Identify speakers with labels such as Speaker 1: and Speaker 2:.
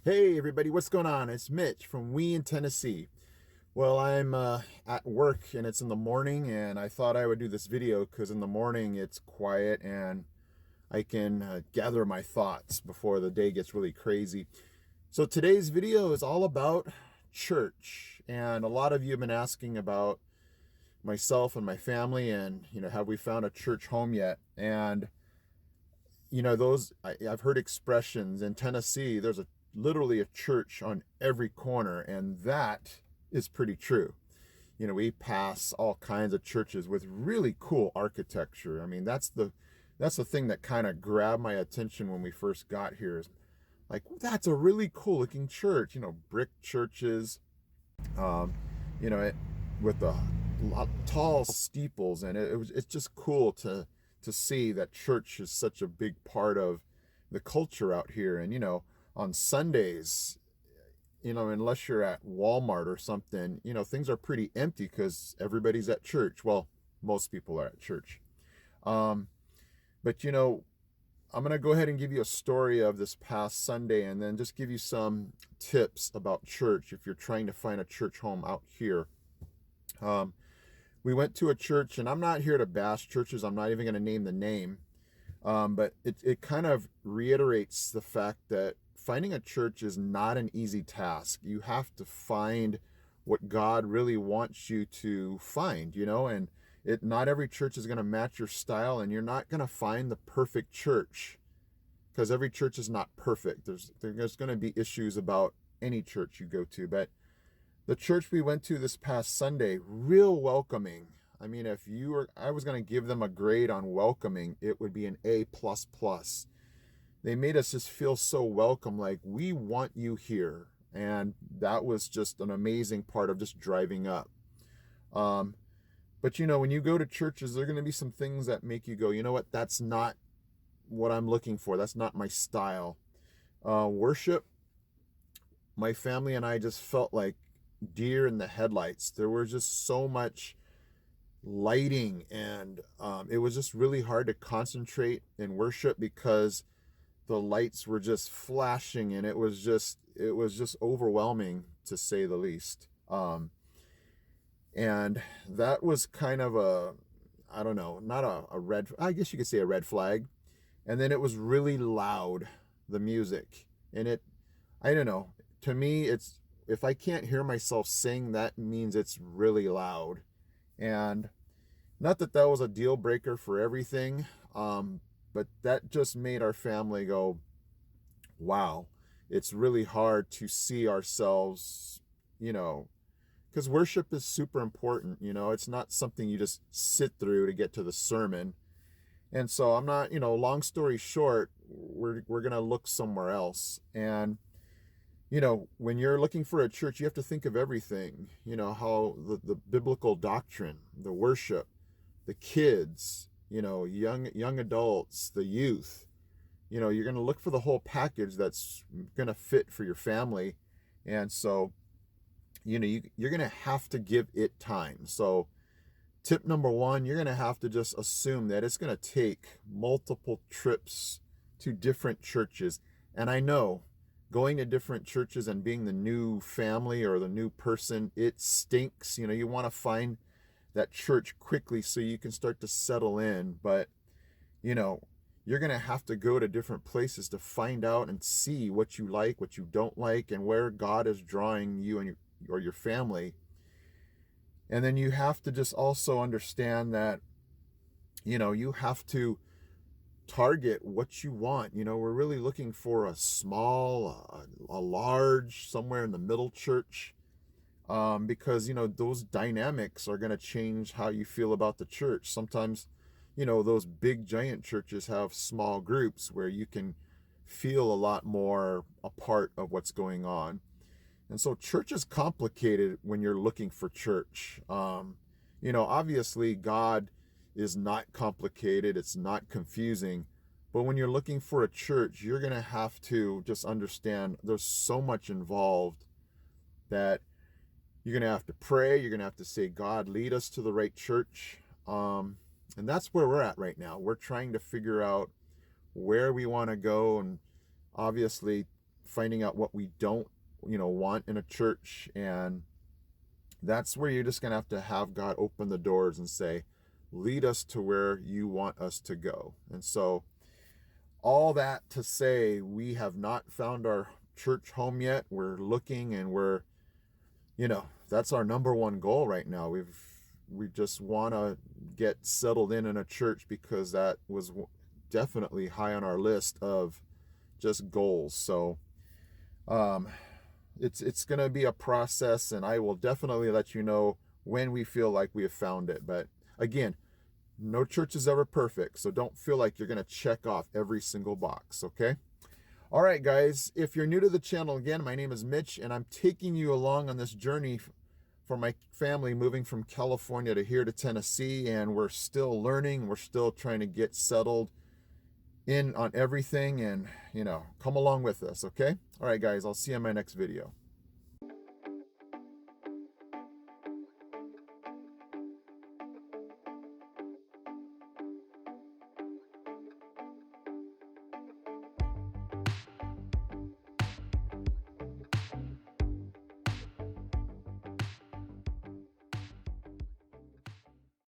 Speaker 1: Hey everybody, what's going on? It's Mitch from We in Tennessee. Well, I'm at work and it's in the morning, and I thought I would do this video because in the morning it's quiet and I can gather my thoughts before the day gets really crazy. So today's video is all about church, and a lot of you have been asking about myself and my family, and have we found a church home yet? And I've heard expressions in Tennessee. There's a literally a church on every corner, and that is pretty true. We pass all kinds of churches with really cool architecture. I mean, that's the thing that kind of grabbed my attention when we first got here. Is like, that's a really cool looking church. Brick churches, um, you know, it, with the tall steeples, and it's just cool to see that church is such a big part of the culture out here. And on Sundays, unless you're at Walmart or something, things are pretty empty because everybody's at church. Well, most people are at church. Um, but I'm going to go ahead and give you a story of this past Sunday, and then just give you some tips about church if you're trying to find a church home out here. Um, we went to a church, and I'm not here to bash churches. I'm not even going to name the name. But it kind of reiterates the fact that finding a church is not an easy task. You have to find what God really wants you to find, and not every church is going to match your style, and you're not going to find the perfect church because every church is not perfect. There's going to be issues about any church you go to, but the church we went to this past Sunday, real welcoming. I mean, I was going to give them a grade on welcoming, it would be an A++. They made us just feel so welcome, like we want you here. And that was just an amazing part of just driving up. But when you go to churches, there are going to be some things that make you go, you know what, that's not what I'm looking for. That's not my style. Worship, my family and I just felt like deer in the headlights. There was just so much lighting, and it was just really hard to concentrate in worship because the lights were just flashing, and it was just overwhelming, to say the least. And that was kind of I don't know, not a red, I guess you could say a red flag. And then it was really loud, the music, and I don't know, to me, it's, if I can't hear myself sing, that means it's really loud. And not that that was a deal breaker for everything, but that just made our family go, wow, it's really hard to see ourselves, because worship is super important. It's not something you just sit through to get to the sermon. And so I'm not, long story short, we're going to look somewhere else. And when you're looking for a church, you have to think of everything, how the biblical doctrine, the worship, the kids, young adults, the youth, you're going to look for the whole package that's going to fit for your family. And so, you're going to have to give it time. So tip number one, you're going to have to just assume that it's going to take multiple trips to different churches. And I know, going to different churches and being the new family or the new person, it stinks. You want to find that church quickly so you can start to settle in. But, you're going to have to go to different places to find out and see what you like, what you don't like, and where God is drawing you and your family. And then you have to just also understand that, you have to target what you want. We're really looking for a small, a large, somewhere in the middle church, because those dynamics are going to change how you feel about the church. Sometimes those big giant churches have small groups where you can feel a lot more a part of what's going on. And so church is complicated when you're looking for church. Obviously God is not complicated, it's not confusing. But when you're looking for a church, you're going to have to just understand there's so much involved that you're going to have to pray. You're going to have to say, God, lead us to the right church. And that's where we're at right now. We're trying to figure out where we want to go. And obviously, finding out what we don't, want in a church. And that's where you're just going to have God open the doors and say, lead us to where you want us to go. And so all that to say, we have not found our church home yet. We're looking, and that's our number one goal right now. We just want to get settled in a church, because that was definitely high on our list of just goals. So it's going to be a process, and I will definitely let you know when we feel like we have found it. But again, no church is ever perfect, so don't feel like you're going to check off every single box, okay? All right, guys, if you're new to the channel, again, my name is Mitch, and I'm taking you along on this journey for my family moving from California to here to Tennessee, and we're still learning. We're still trying to get settled in on everything, and come along with us, okay? All right, guys, I'll see you in my next video.